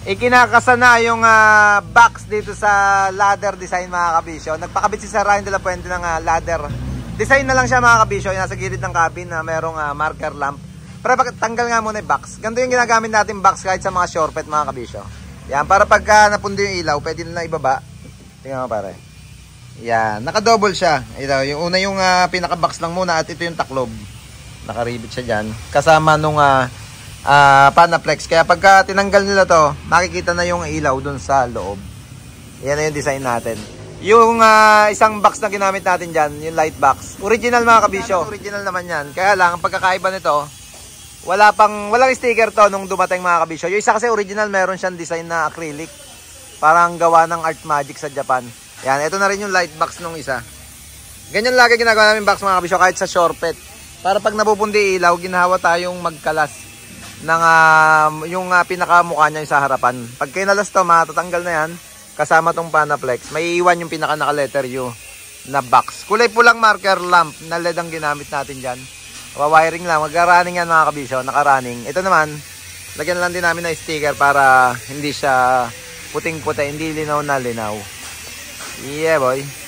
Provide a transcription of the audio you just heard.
Ikinakasa na yung box dito sa ladder design mga kabisyo. Nagpakabit si Sir Ryan de la Puente ng ladder design na lang siya mga kabisyo. Yung nasa gilid ng cabin na merong marker lamp. Pero tanggal nga muna yung box. Ganito yung ginagamit natin box kahit sa mga shortpet mga kabisyo. Yan, para pagka napundo yung ilaw, pwede na ibaba. Tingnan mo pare. Yan, naka-double siya. Ito, yung una yung pinaka-box lang muna at ito yung taklob. Nakaribit siya dyan. Kasama nung Panaflex. Kaya pagka tinanggal nila to, makikita na yung ilaw dun sa loob. Yan na yung design natin. Yung isang box na ginamit natin dyan, yung light box. Original mga kabisyo. Original naman yan. Kaya lang, ang pagkakaiba nito, walang sticker to nung dumating mga kabisyo. Yung isa kasi original, meron siyang design na acrylic. Parang gawa ng Art Magic sa Japan. Yan, ito na rin yung light box nung isa. Ganyan lagi ginagawa namin box mga kabisyo kahit sa shortpet. Para pag napupundi ilaw, ginawa tayong magkalas ng yung pinakamukha niya sa harapan. Pag kinalas to, matatanggal na yan. Kasama tong Panaflex. May iwan yung pinaka naka-letter U na box. Kulay pulang marker lamp na LED ang ginamit natin dyan. Wiring lang. Mag-running yan mga kabisyo. Naka-running. Ito naman, lagyan lang din namin na sticker para hindi siya puting-puti. Hindi linaw na linaw. Yeah boy.